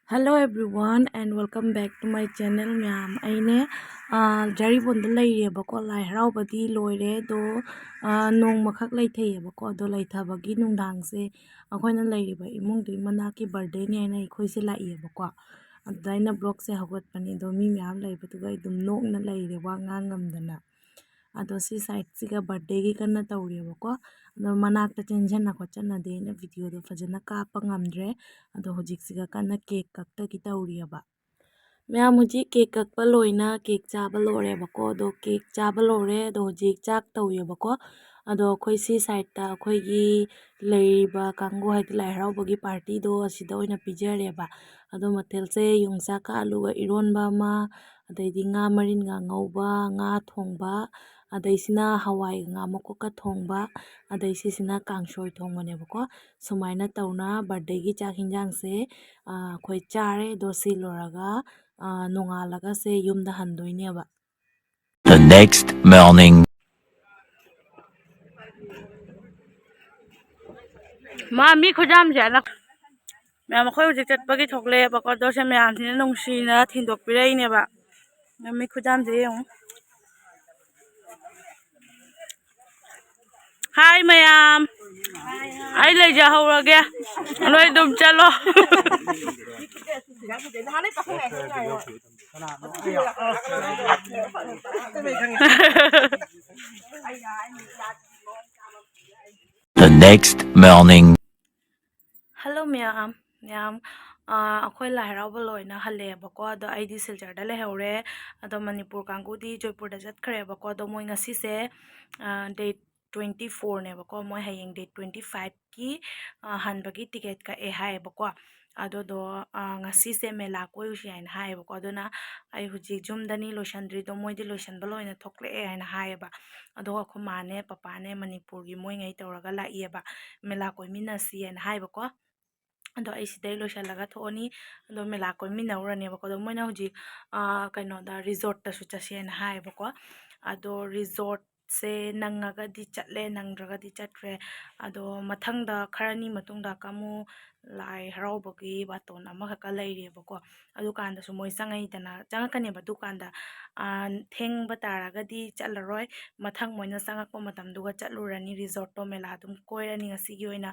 Hello everyone and welcome back to my channel ma'am अने जरीबोंद लेरेबको लाई हराउबदी लोरे दो नोंमखक लेथेयेबको दो लेथाबगी नुंदांगसे अखोइना लेरिबा इमुंगदु मनाकी बर्थडे ने आइना इखोइसे लाइयेबको अदाइना ब्लॉग से हगतपनी दो मी मैम लेबदुगा इदुम नोकना लेरे वा ngamdana अदो सी साइड सिगा बर्थडे की कन्ना तौरेबको अदो मनाकता चेंजना खोचना देना वीडियो दो फजना कापा ngamdre अदो होजिक सिगा कन्ना केक कक्ता की तौरियबा मैम मुझे केक कक्पा लोइना केक चाबा लोरेबको दो केक चाबा लोरे दो होजिक चाक तौयेबको अदो अखोइ सी साइडता अखोइगी लेरिबा कांगो हाइदि लाई हराउबगी पार्टी दो असिदा ओइना पिजरेबा अदो मथेलसे योंगसाका आलुगा इरोनबा मा अदैदि nga maringa ngौबा nga थोंबा अदैसिना हवाई nga मकोका थोंबा अदैसिना कांगसोय थोंबनेबको सुमाइना तौना बर्थडे की चाक हिंजांग से अखोइ चारे दो सी लोरागा नोंगालगा से युमदा हंदोइनेबा The next morning. मामी खुजाम जाना मैम अखोइ हुजिक चटपगी थोकलेबको दो से मैम सिना नुंगसिना थिंदोकपिरैनेबा मामी खुजाम जे यौ हाय मैम आई ले जा हौरगे नोय दुम चलो The next morning. Hello ma'am ma'am अखोइ लाई हराउबा लोइना हल्लेबको अदो आइदि सिलचरदा लेहौरे अदो मणिपुर कांगुदी जयपुरदा चटखरेबको अदो मोय ngasiसे डेट 24 नेबको मोय हयेंग डेट 25 की हनबगी टिकेट का ए हायबको अदोदो ngasiसे मेला कोयुसि हायना हायबको अदोना आई हुजि जुमदनी लोशनद्रि दो मोयदि लोशनबा लोइना थोकले हायना हायबा अदो अखो माने पपाने मणिपुर की मोय ngै तौरगा लाइयेबा मेला कोइमिनसि हायना हायबको अदो ऐसिदै लोशनलगा थोनी अदो मेला कोइमिनौरनेबको अदो मोयना हुजि कइनोदा रिजॉर्ट तसु चसे हायना हायबको अदो रिजॉर्ट से नंगगदी चटले नंगद्रगदी चट्रे अदो मथंगदा खरनी मतुंगदा कामु लाई हराउबगी बातोन अमखका लैरेबको अदु कांदसु मोय चंगैदना चंगकनेबा दुकानदा थेंगबा तारगदी चलरोय मथंग मोयना चंगकपा मतमदुगा चलुरनी रिजॉर्ट तो मेला दुम कोइरनी ngasiगी ओइना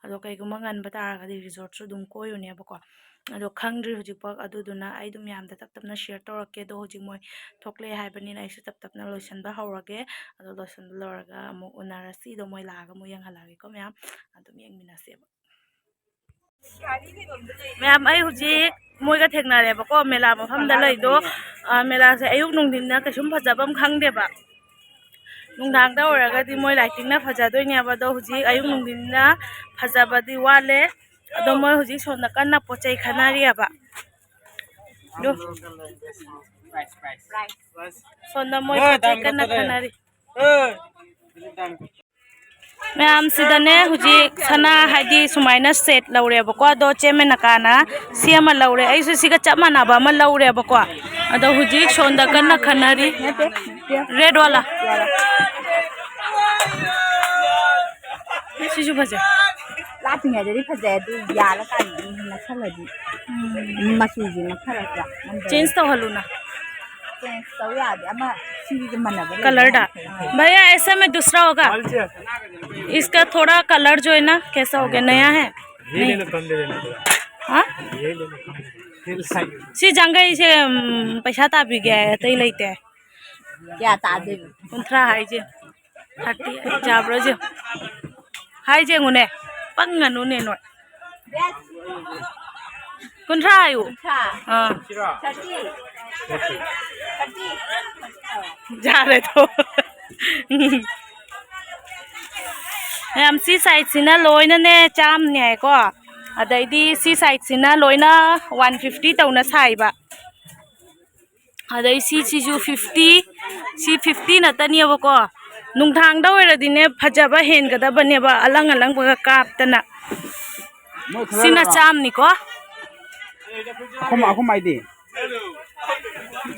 अदो कैगुमा ngनबा तारगदी रिजॉर्ट सु दुम कोयुनेबको अदो खंगद्रि हुजिपक अदुदुना आई दुम यामदा तपतपना शेयर तौरके दो हुजिक मोय थोकले हायबनिना आइसु तपतपना लोशनबा हौरगे अदो लोशनबा लोरगा अमु उनारसी दो मोय लागा मु यंगहलागेको मैम अदुम यंगमिनासेबा मैम आई हुजिक मोयगा थेगनारेबको मेला मफमदा लैदो मेला से अयुक नुंदिनना कैसुम फजाबम खंगदेबा नुंदांगदा ओरगदी मोय लाइटिंगना फजादोइनेबा दो हुजिक अयुक नुंदिनना फजाबदी वाले अदो मोय हुजिक सोना कन्ना पोचै खनारियाबा दो सोना मोय पोचै कन्ना खनारि मैम सिदने हुजिक सना हाइदि सुमाइना सेट लौरेबको अदो चेमेनकाना सिमा लौरे ऐसु सिगा चपमानाबा अमा लौरेबको अदो हुजिक सोंदा कन्ना खनारि रेड वाला सिसु फजे लापिङादि फजाय दु याला कानि नखलदि मसुजि नखरजा चेंज तो हलुना चेंज तो यादि अमा सिरि मनबा कलर डा भैया ऐसा में दूसरा होगा इसका थोड़ा कलर जो है ना कैसा हो गया नया है हाँ सी जंगई से पैसा तापी गया है तई लेते हैं क्या तादे कुंथरा हाई जे 30 जाब्रो जे हाई जे गुने पंगनु ने नो कुंथरा आयु हाँ 30 जा रहे तो मैम सी साइड सिना लोइना ने चाम ने को अदैदी सी साइड सिना लोइना 150 तौना साइबा अदै सी सिजु 50 सी 50 नतनियबको नुंथांगदा ओइरदिने फजबा हेनगदबनेबा अलंग अलंग बगा कापतना सिना चामनी को अखम आइदि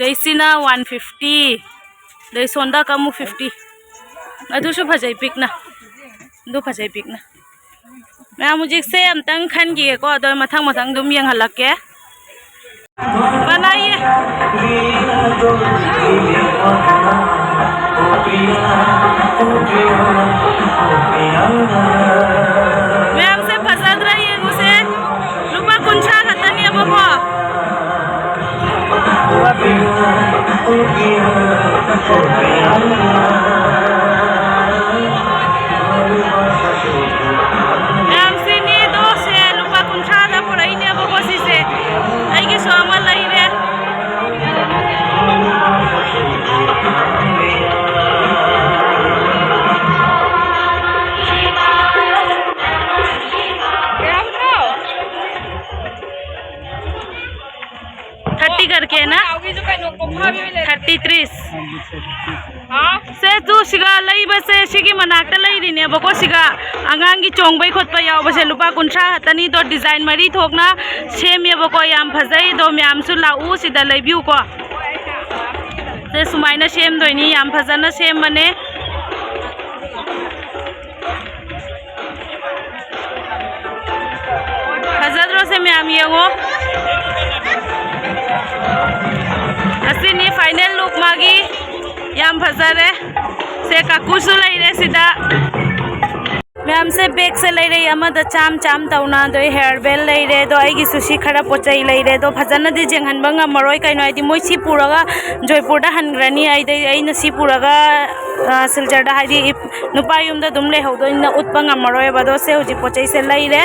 जैसिना 150 दै सोंदा कामु 50 अदुसु फजै पिकना दो फजै पिकना मैं मुझे से अमतंग खन गिए को अदो मथंग मथंग दुम यंग हलके बनाइए मैम से फसद रही है उसे रुपा कुंछा खतनी है बको मैम से नी दो से रुपा कुंछा दा पड़ाई ने बको सी से आई की स्वामा लाई रे करके ना 33 से तू सिगा लई बसे सिगी मनाकता लई रिने बको सिगा आंगांगी चोंगबै खोतपा याव बसे लुपा कुंथ्रा हतनी दो डिजाइन मरी थोकना सेम ये बको याम फजई दो म्याम सु लाउ सिदा लईबिउ को से सुमाइना सेम दोइनी याम फजना सेम मने फजद्रो से म्याम येगो असिनी फाइनल लुक मागी याम फजरे से काकुसु लैरे सिदा मैम से बैग से लैरे अमद चाम चाम तौना दो हेयर बेल लैरे दो आइगी सुशी खरा पोचै लैरे दो फजन दि जेंगहनबा ngमरोय कैनो आइदि मोय सि पुरगा जयपुर दा हनग्रनी आइदि आइना सि पुरगा सिलचर दा हाइदि नुपा युमदा दुम ले हौदो इन उत्पा ngमरोय बदो से हुजि पोचै से लैरे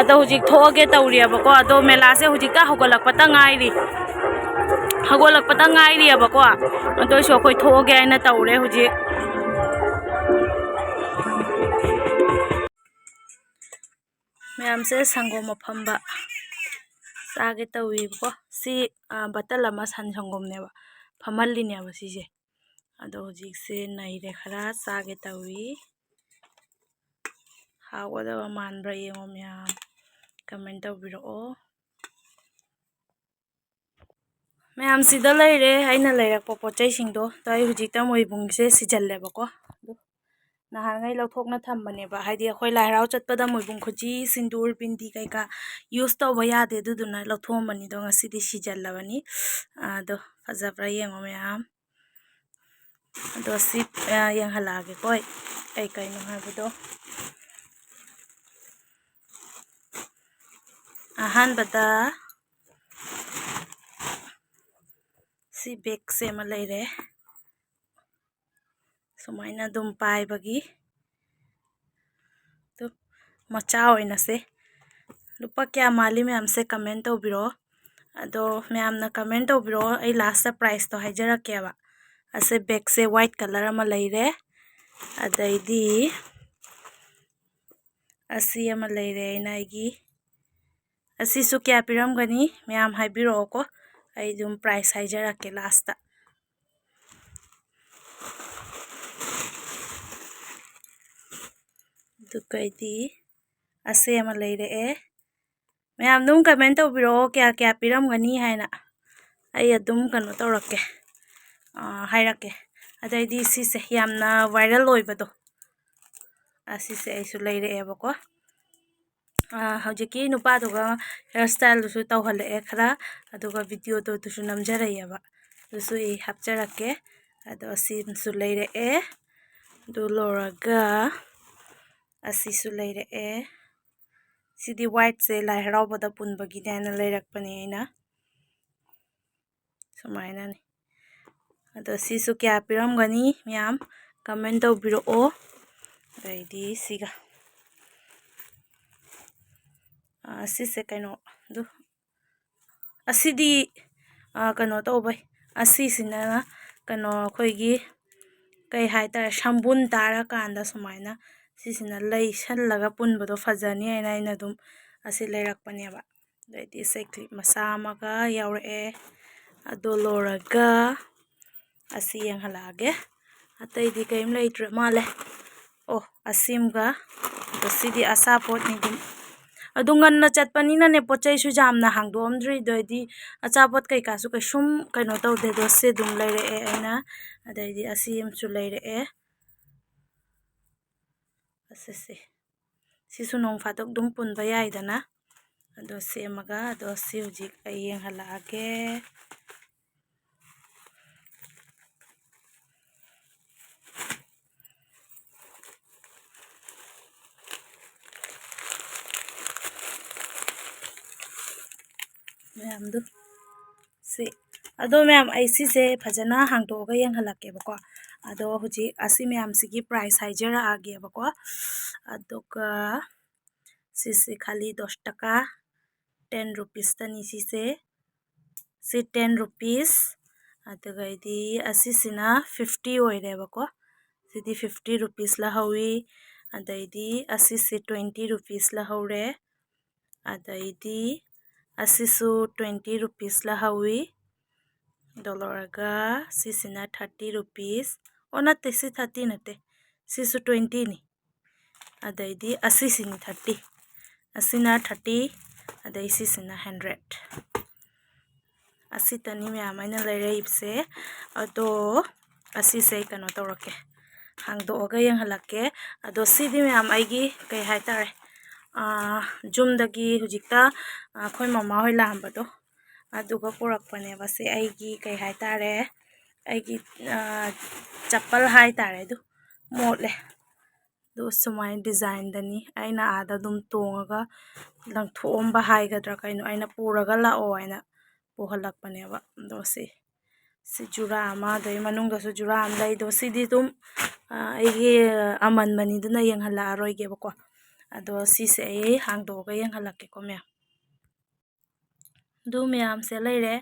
अदो हुजि थोगे तौरिया बको अदो मेला से हुजि का होगलकपता ngairi हगोलकपता ngairiयबको अदोसो अखोय थोगे आइना तौरे हुजि मैम से संगोम फंबा चागे तौईबको सी बतल अमा सन संगोमनेबा फमल्लिनेबा सिजे अदो हुजिक से नैरे खरा चागे तौई हावदबा मानब्रा येंगो मैम कमेंट तौबिरओ मैम सिदा लैरे आइना लैरकपा पोचै सिंगदो तै हुजिकता मोइबुंगसे सिजल्लेबको नहांगै लौथोकना थम्बनेबा हाइदि अखोय लाइराव चटपदा मोइबुंग खुजी सिंदूर बिंदी कैका यूज तौबा यादे दुदुना लौथोमबनी दो ngसिदि सिजल्लबनी अदो फजब्रा येंगो मैम अदो सि येंगहलागे कोय कैनो हाबदो अहानबदा सी बैग से मा लैरे सुमाइना दुम पाइबगी तो मचा होइना से लुपा क्या माली मैम से कमेंट तौबिरो अदो मैम ना कमेंट तौबिरो आई लास्ट प्राइस तो हाइजरकेबा असे बैग से व्हाइट कलर अमा लैरे अदैदी असी अमा लैरे नाइगी असीसु क्या पिरमगनी मैम हाइबिरोको आई दुम प्राइस हाइजरके लास्ट दुकैदी असे अमा लैरे मैम दुम कमेंट तौबिरो क्या क्या पिरमगनी हाइना आई अदुम कनो तौरके हाइरके अदैदी सिसे यामना वायरल ओइबदो असिसे आइसु लैरेबको हौजिकी नुपादुगा हेयर स्टाइल दुसु तौहले खरा अदुगा वीडियो तो दुसु नमजरैयबा दुसु ई हापचरके अदो असिसु लैरे दु लोरगा असिसु लैरे सिदी व्हाइट से लाई हराउबदा पुनबगी देना लैरकपने आइना सुमाइना नि अदो सिसु क्या पिरमगनी मैम कमेंट तौबिरओ दैदी सिगा असिसे कैनो दु असिदी कनो तौबै असिसिना कनो खोइगी कई हाइतारे शंबुन तारा कांदा सुमाइना सिसिना लई सल्लगा पुनबदो फजनी आइना आइना दुम असि लैरकपनेबा दैदी से क्लिप मसा अमगा यावरए अदो लोरगा असि येंगहलागे अतैदी कैम लैट्र माले ओ असिमगा सिदी असापोट नि दुम अदु ngन्ना चटपनिना ने पोचैसु जामना हांगदोमद्रि दोइदी अचापोट कैकासु कैसुम कैनो तौदे दो से दुम लैरे आइना अदैदी असिमसु लैरे असेसे सिसु नोंग फातोक दुम पुनबा याइदना ꯑꯗꯣ ꯁꯦꯝꯃꯒ ꯑꯗꯣ ꯁꯤ ꯍꯧꯖꯤꯛ ꯑꯩ ꯌꯦꯡꯍꯜꯂꯛꯑꯒꯦ ꯃꯌꯥꯝꯗꯨ ꯁꯤ ꯑꯗꯣ ꯃꯌꯥꯝ ꯑꯩ ꯁꯤꯁꯦ ꯐꯖꯅ ꯍꯥꯡꯗꯣꯛꯑꯒ ꯌꯦꯡꯍꯜꯂꯛꯀꯦꯕꯀꯣ ꯑꯗꯣ ꯍꯧꯖꯤꯛ ꯑꯁꯤ ꯃꯌꯥꯝꯁꯤꯒꯤ ꯄ꯭ꯔꯥꯏꯁ ꯍꯥꯏꯖꯔꯛꯑꯒꯦꯕꯀꯣ ꯑꯗꯨꯒ ꯁꯤꯁꯦ ꯈꯥꯂꯤ 10 टका 10 रुपीसꯇꯅꯤ ꯁꯤꯁꯦ ꯁꯤ 10 रुपीस ꯑꯗꯨꯒꯩꯗꯤ ꯑꯁꯤꯁꯤꯅ 50 ꯑꯣꯏꯔꯦꯕꯀꯣ ꯁꯤꯗꯤ 50 रुपीस ꯂꯍꯧꯏ ꯑꯗꯩꯗꯤ ꯑꯁꯤꯁꯦ 20 रुपीस ꯂꯍꯧꯔꯦ ꯑꯗꯩꯗꯤ ꯑꯁꯤꯁꯨ 20 रुपीस ꯂꯍꯧꯏ ꯗꯣꯂꯔꯒ ꯁꯤꯁꯤꯅ 30 रुपीस ꯑꯣ ꯅꯠꯇꯦ ꯁꯤ 30 ꯅꯠꯇꯦ ꯁꯤꯁꯨ 20 ꯅꯤ ꯑꯗꯩꯗꯤ ꯑꯁꯤꯁꯤꯅꯤ 30 ꯑꯁꯤꯅ 30 ꯑꯗꯩ ꯁꯤꯁꯤꯅ 100 ꯑꯁꯤꯇꯅꯤ ꯃꯌꯥꯝ ꯑꯩꯅ ꯂꯩꯔꯛꯏꯕꯁꯦ ꯑꯗꯣ ꯑꯁꯤꯁꯦ ꯀꯩꯅꯣ ꯇꯧꯔꯛꯀꯦ ꯍꯥꯡꯗꯣꯛꯑꯒ ꯌꯦꯡꯍꯜꯂꯛꯀꯦ ꯑꯗꯣ ꯁꯤꯗꯤ ꯃꯌꯥꯝ ꯑꯩꯒꯤ ꯀꯩ ꯍꯥꯏꯇꯥꯔꯦ ꯖꯨꯝꯗꯒꯤ ꯍꯧꯖꯤꯛꯇ ꯑꯩꯈꯣꯏ ꯃꯃꯥ ꯍꯣꯏ ꯂꯥꯛꯑꯝꯕꯗꯣ ꯑꯗꯨꯒ ꯄꯨꯔꯛꯄꯅꯦꯕ ꯁꯤ ꯑꯩꯒꯤ ꯀꯩ ꯍꯥꯏꯇꯥꯔꯦ ꯑꯩꯒꯤ ꯆꯄꯜ ꯍꯥꯏꯇꯥꯔꯦ ꯑꯗꯨ ꯃꯣꯠꯂꯦ ꯑꯗꯨ ꯁꯨꯃꯥꯏꯅ ꯗꯤꯖꯥꯏꯟꯗꯅꯤ ꯑꯩꯅ ꯑꯥꯗ ꯑꯗꯨꯝ ꯇꯣꯡꯉꯒ ꯂꯪꯊꯣꯛꯑꯝꯕ ꯍꯥꯏꯒꯗ꯭ꯔꯥ ꯀꯩꯅꯣ ꯑꯩꯅ ꯄꯨꯔꯒ ꯂꯥꯛꯑꯣ ꯍꯥꯏꯅ ꯄꯨꯍꯜꯂꯛꯄꯅꯦꯕ ꯑꯗꯣ ꯁꯤ ꯖꯨꯔꯥ ꯑꯃ ꯑꯗꯩ ꯃꯅꯨꯡꯗꯁꯨ ꯖꯨꯔꯥ ꯑꯃ ꯂꯩ ꯑꯗꯣ ꯁꯤꯗꯤ ꯑꯗꯨꯝ ꯑꯩꯒꯤ ꯑꯃꯟꯕꯅꯤꯗꯨꯅ ꯌꯦꯡꯍꯜꯂꯛꯑꯔꯣꯏꯒꯦꯕꯀꯣ ꯑꯗꯣ ꯁꯤꯁꯦ ꯑꯩ ꯍꯥꯡꯗꯣꯛꯑꯒ ꯌꯦꯡꯍꯜꯂꯛꯀꯦꯀꯣ ꯃꯌꯥꯝ ꯑꯗꯨ ꯃꯌꯥꯝꯁꯦ ꯂꯩꯔꯦ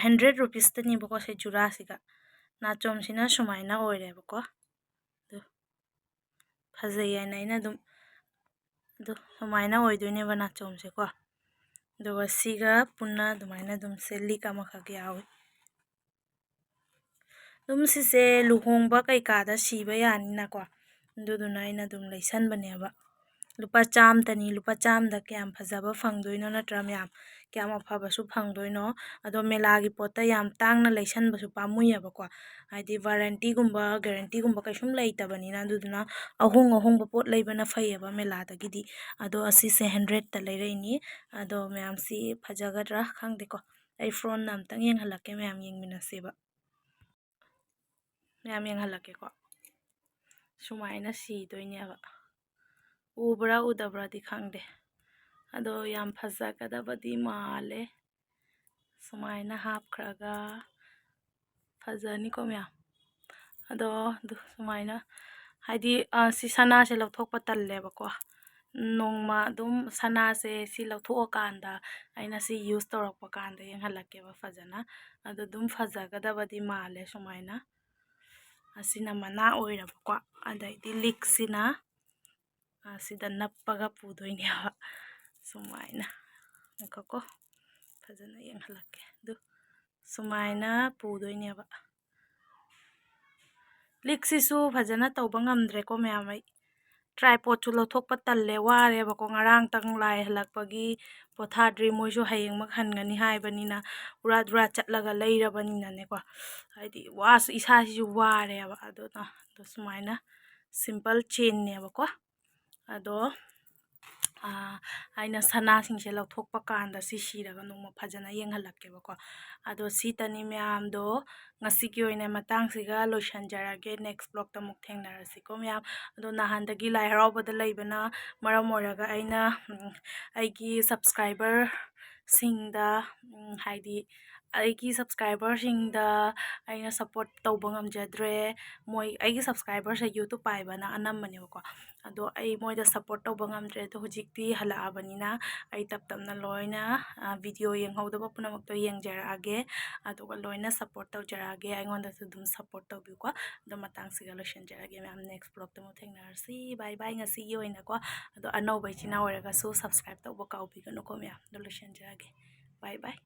100 रुपीसꯇꯅꯦꯕꯀꯣ ꯁꯤ ꯖꯨꯔꯥꯁꯤꯒ ꯅꯥꯆꯣꯝꯁꯤꯅ ꯁꯨꯃꯥꯏꯅ ꯑꯣꯏꯔꯦꯕꯀꯣ ꯑꯗꯨ ꯐꯖꯩ ꯍꯥꯏꯅ ꯑꯩꯅ ꯑꯗꯨꯝ ꯑꯗꯨ ꯁꯨꯃꯥꯏꯅ ꯑꯣꯏꯗꯣꯏꯅꯦꯕ ꯅꯥꯆꯣꯝꯁꯦꯀꯣ ꯑꯗꯨꯒ ꯁꯤꯒ ꯄꯨꯟꯅ ꯑꯗꯨꯃꯥꯏꯅ ꯑꯗꯨꯝ ꯂꯤꯛ ꯑꯃꯈꯛ ꯌꯥꯎꯏ ꯑꯗꯨꯝ ꯁꯤꯁꯦ ꯂꯨꯍꯣꯡꯕ ꯀꯩꯀꯥꯗ ꯁꯤꯕ ꯌꯥꯅꯤꯅꯀꯣ ꯑꯗꯨꯗꯨꯅ ꯑꯩꯅ ꯑꯗꯨꯝ ꯂꯩꯁꯟꯕꯅꯦꯕ ꯂꯨꯄꯥ 100ꯇꯅꯤ ꯂꯨꯄꯥ 100ꯗ ꯀꯌꯥꯝ ꯐꯖꯕ ꯐꯪꯗꯣꯏꯅꯣ ꯅꯠꯇ꯭ꯔꯥ ꯃꯌꯥꯝ ꯀꯌꯥꯝ ꯑꯐꯕꯁꯨ ꯐꯪꯗꯣꯏꯅꯣ ꯑꯗꯣ ꯃꯦꯂꯥꯒꯤ ꯄꯣꯠꯇ ꯌꯥꯝ ꯇꯥꯡꯅ ꯂꯩꯁꯟꯕꯁꯨ ꯄꯥꯝꯃꯨꯏꯌꯦꯕꯀꯣ ꯍꯥꯏꯗꯤ ꯋꯥꯔꯦꯟꯇꯤꯒꯨꯝꯕ ꯒꯥꯔꯦꯟꯇꯤꯒꯨꯝꯕ ꯀꯩꯁꯨꯝ ꯂꯩꯇꯕꯅꯤꯅ ꯑꯗꯨꯗꯨꯅ ꯑꯍꯣꯡꯕ ꯄꯣꯠ ꯂꯩꯕꯅ ꯐꯩꯌꯦꯕ ꯃꯦꯂꯥꯗꯒꯤꯗꯤ ꯑꯗꯣ ꯑꯁꯤꯁꯦ 100ꯇ ꯂꯩꯔꯛꯏꯅꯤ ꯑꯗꯣ ꯃꯌꯥꯝꯁꯤ ꯐꯖꯒꯗ꯭ꯔꯥ ꯈꯪꯗꯦꯀꯣ ꯑꯩ ꯐ꯭ꯔꯣꯟꯅ ꯑꯝꯇꯪ ꯌꯦꯡꯍꯜꯂꯛꯀꯦ ꯃꯌꯥꯝ ꯌꯦꯡꯃꯤꯟꯅꯁꯦꯕ ꯃꯌꯥꯝ ꯌꯦꯡꯍꯜꯂꯛꯀꯦꯀꯣ ꯁꯨꯃꯥꯏꯅ ꯁꯤꯗꯣꯏꯅꯦꯕ ꯎꯕ꯭ꯔꯥ ꯎꯗꯕ꯭ꯔꯥꯗꯤ ꯈꯪꯗꯦ ꯑꯗꯣ ꯌꯥꯝ ꯐꯖꯒꯗꯕꯗꯤ ꯃꯥꯜꯂꯦ ꯁꯨꯃꯥꯏꯅ ꯍꯥꯞꯈ꯭ꯔꯒ ꯐꯖꯅꯤꯀꯣ ꯃꯌꯥꯝ ꯑꯗꯣ ꯁꯨꯃꯥꯏꯅ ꯍꯥꯏꯗꯤ ꯁꯤ ꯁꯅꯥꯁꯦ ꯂꯧꯊꯣꯛꯄ ꯇꯜꯂꯦꯕꯀꯣ ꯅꯣꯡꯃ ꯑꯗꯨꯝ ꯁꯅꯥꯁꯦ ꯁꯤ ꯂꯧꯊꯣꯛꯑꯀꯥꯟꯗ ꯑꯩꯅ ꯁꯤ ꯌꯨꯁ ꯇꯧꯔꯛꯄ ꯀꯥꯟꯗ ꯌꯦꯡꯍꯜꯂꯛꯀꯦꯕ ꯐꯖꯅ ꯑꯗꯣ ꯑꯗꯨꯝ ꯐꯖꯒꯗꯕꯗꯤ ꯃꯥꯜꯂꯦ ꯁꯨꯃꯥꯏꯅ ꯑꯁꯤꯅ ꯃꯅꯥ ꯑꯣꯏꯔꯕꯀꯣ ꯑꯗꯩꯗꯤ ꯂꯤꯛꯁꯤꯅ ꯁꯤꯗ ꯅꯞꯄꯒ ꯄꯨꯗꯣꯏꯅꯦꯕ ꯁꯨꯃꯥꯏꯅ ꯉꯥꯏꯈꯣꯀꯣ ꯐꯖꯅ ꯌꯦꯡꯍꯜꯂꯛꯀꯦ ꯑꯗꯨ ꯁꯨꯃꯥꯏꯅ ꯄꯨꯗꯣꯏꯅꯦꯕ ꯂꯤꯛꯁꯤꯁꯨ ꯐꯖꯅ ꯇꯧꯕ ꯉꯝꯗ꯭ꯔꯦꯀꯣ ꯃꯌꯥꯝ ꯑꯩ ꯇ꯭ꯔꯥꯏꯄꯣꯠꯁꯨ ꯂꯧꯊꯣꯛꯄ ꯇꯜꯂꯦ ꯋꯥꯔꯦꯕꯀꯣ ꯉꯔꯥꯡꯇꯪ ꯂꯥꯏ ꯍꯜꯂꯛꯄꯒꯤ ꯄꯣꯊꯥꯗ꯭ꯔꯤ ꯃꯣꯏꯁꯨ ꯍꯌꯦꯡꯃꯛ ꯍꯟꯒꯅꯤ ꯍꯥꯏꯕꯅꯤ나 ꯎꯔꯥ ꯗꯨꯔꯥ ꯆꯠꯂꯒ ꯂꯩꯔꯕꯅꯤꯅꯅꯦꯀꯣ ꯍꯥꯏꯗꯤ ꯏꯁꯥꯁꯤꯁꯨ ꯋꯥꯔꯦꯕ ꯑꯗꯨꯅ ꯁꯨꯃꯥꯏꯅ ꯁꯤꯝꯄꯜ ꯆꯦꯟꯅꯦꯕꯀꯣ ꯑꯗꯣ ꯑꯩꯅ ꯁꯅꯥꯁꯤꯡꯁꯦ ꯂꯧꯊꯣꯛꯄ ꯀꯥꯟꯗ ꯁꯤ ꯁꯤꯔꯒ ꯅꯣꯡꯃ ꯐꯖꯅ ꯌꯦꯡꯍꯜꯂꯛꯀꯦꯕꯀꯣ ꯑꯗꯣ ꯁꯤꯇꯅꯤ ꯃꯌꯥꯝꯗꯣ ꯉꯁꯤꯒꯤ ꯑꯣꯏꯅ ꯃꯇꯥꯡꯁꯤꯒ ꯂꯣꯏꯁꯟꯖꯔꯒꯦ ꯅꯦꯛꯁ ꯕ꯭ꯂꯣꯛꯇ ꯑꯃꯨꯛ ꯊꯦꯡꯅꯔꯁꯤꯀꯣ ꯃꯌꯥꯝ ꯑꯗꯣ ꯅꯍꯥꯟꯗꯒꯤ ꯂꯥꯏ ꯍꯔꯥꯎꯕꯗ ꯂꯩꯕꯅ ꯃꯔꯝ ꯑꯣꯏꯔꯒ ꯑꯩꯅ ꯑꯩꯒꯤ ꯁꯞꯁꯀ꯭ꯔꯥꯏꯕꯔꯁꯤꯡꯗ ꯍꯥꯏꯗꯤ ꯑꯩꯒꯤ ꯁꯞꯁꯀ꯭ꯔꯥꯏꯕꯔꯁꯤꯡꯗ ꯑꯩꯅ ꯁꯞꯄꯣꯔꯠ ꯇꯧꯕ ꯉꯝꯖꯗ꯭ꯔꯦ ꯑꯩꯒꯤ ꯁꯞꯁꯀ꯭ꯔꯥꯏꯕꯔꯁꯦ ꯌꯨꯇꯨꯕ ꯄꯥꯏꯕꯅ ꯑꯅꯝꯕꯅꯦꯕꯀꯣ ꯑꯗꯣ ꯑꯩ ꯃꯣꯏꯗ ꯁꯞꯄꯣꯔꯠ ꯇꯧꯕ ꯉꯝꯗ꯭ꯔꯦ ꯑꯗꯣ ꯍꯧꯖꯤꯛꯇꯤ ꯍꯜꯂꯛꯑꯕꯅꯤꯅ ꯑꯩ ꯇꯞꯅ ꯂꯣꯏꯅ ꯚꯤꯗꯤꯑꯣ ꯌꯦꯡꯍꯧꯗꯕ ꯄꯨꯝꯅꯃꯛꯇꯣ ꯌꯦꯡꯖꯔꯛꯑꯒꯦ ꯑꯗꯨꯒ ꯂꯣꯏꯅ ꯁꯞꯄꯣꯔꯠ ꯇꯧꯖꯔꯛꯑꯒꯦ ꯑꯩꯉꯣꯟꯗꯁꯨ ꯑꯗꯨꯝ ꯁꯞꯄꯣꯔꯠ ꯇꯧꯕꯤꯌꯨꯀꯣ ꯑꯗꯣ ꯃꯇꯥꯡꯁꯤꯒ ꯂꯣꯏꯁꯤꯟꯖꯔꯒꯦ ꯃꯌꯥꯝ ꯅꯦꯛꯁ ꯕ꯭ꯂꯣꯛꯇ ꯑꯃꯨꯛ ꯊꯦꯡꯅꯔꯁꯤ ꯕꯥꯏ ꯕꯥꯏ ꯉꯁꯤꯒꯤ ꯑꯣꯏꯅꯀꯣ ꯑꯗꯣ ꯑꯅꯧꯕ ꯏꯆꯤꯟ ꯏꯅꯥꯎ ꯑꯣꯏꯔꯒꯁꯨ ꯁꯞꯁꯀ꯭ꯔꯥꯏꯕ ꯇꯧꯕ ꯀꯥꯎꯕꯤꯒꯅꯨꯀꯣ ꯃꯌꯥꯝ ꯑꯗꯣ ꯂꯣꯏꯁꯤꯟꯖꯔꯒꯦ ꯕꯥꯏ ꯕꯥꯏ